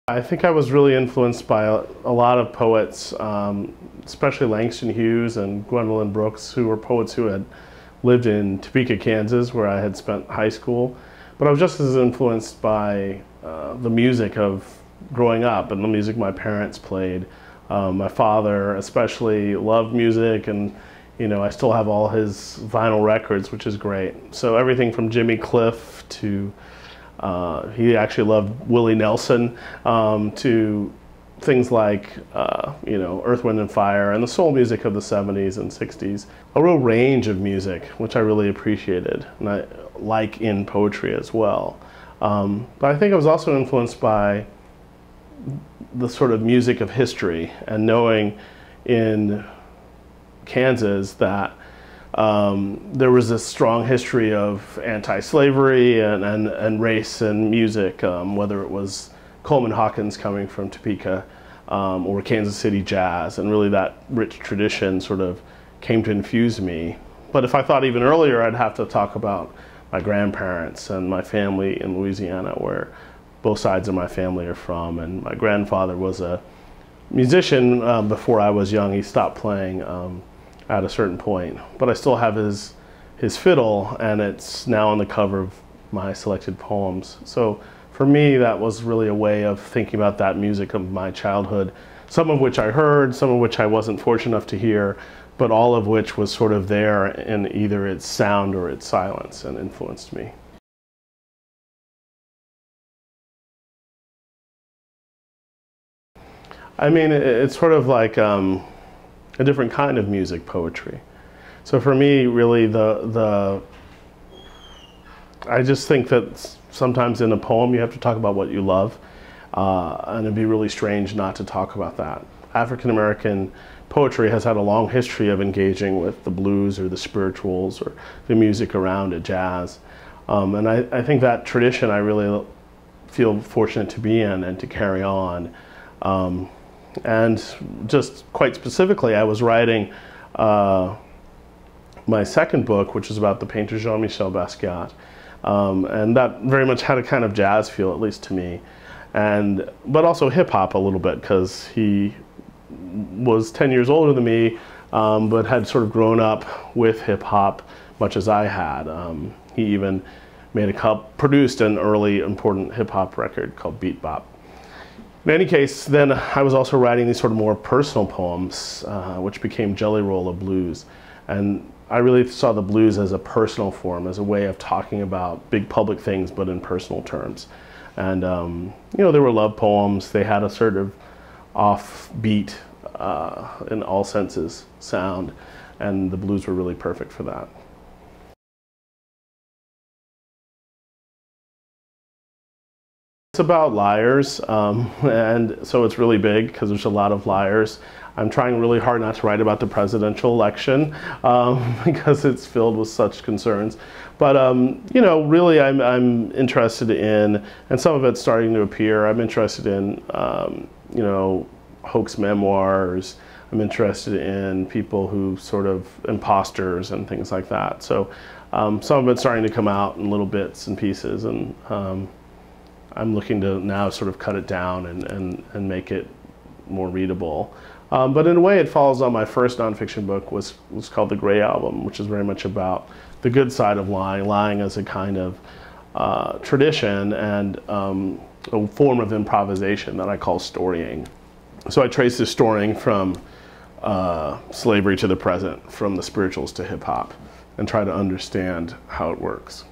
I think I was really influenced by a lot of poets, especially Langston Hughes and Gwendolyn Brooks, who were poets who had lived in Topeka, Kansas, where I had spent high school. But I was just as influenced by the music of growing up and the music my parents played. My father especially loved music, and I still have all his vinyl records, which is great. So everything from Jimmy Cliff to he actually loved Willie Nelson, to things like Earth, Wind and Fire and the soul music of the 70s and 60s. A real range of music, which I really appreciated, and I like in poetry as well. But I think I was also influenced by the sort of music of history, and knowing in Kansas that there was a strong history of anti-slavery and race and music, whether it was Coleman Hawkins coming from Topeka or Kansas City jazz, and really that rich tradition sort of came to infuse me. But if I thought even earlier, I'd have to talk about my grandparents and my family in Louisiana, where both sides of my family are from, and my grandfather was a musician before I was young. He stopped playing at a certain point, but I still have his fiddle, and it's now on the cover of my selected poems. So for me, that was really a way of thinking about that music of my childhood, some of which I heard, some of which I wasn't fortunate enough to hear, but all of which was sort of there in either its sound or its silence, and influenced me. I mean, it's sort of like a different kind of music, poetry. So for me, really, I just think that sometimes in a poem you have to talk about what you love, and it'd be really strange not to talk about that. African American poetry has had a long history of engaging with the blues or the spirituals or the music around it, jazz. And I think that tradition I really feel fortunate to be in and to carry on. And just quite specifically, I was writing my second book, which is about the painter Jean-Michel Basquiat. And that very much had a kind of jazz feel, at least to me. But also hip-hop a little bit, because he was 10 years older than me, but had sort of grown up with hip-hop much as I had. He even produced an early important hip-hop record called Beat Bop. In any case, then I was also writing these sort of more personal poems, which became Jelly Roll of Blues. And I really saw the blues as a personal form, as a way of talking about big public things, but in personal terms. And there were love poems. They had a sort of offbeat, in all senses, sound, and the blues were really perfect for that. It's about liars, and so it's really big because there's a lot of liars. I'm trying really hard not to write about the presidential election because it's filled with such concerns. But really, I'm interested in, and some of it's starting to appear. I'm interested in hoax memoirs. I'm interested in people who sort of imposters and things like that. So some of it's starting to come out in little bits and pieces, and I'm looking to now sort of cut it down and make it more readable. But in a way, it follows on my first nonfiction book, was called The Gray Album, which is very much about the good side of lying as a kind of tradition and a form of improvisation that I call storying. So I trace this storying from slavery to the present, from the spirituals to hip hop, and try to understand how it works.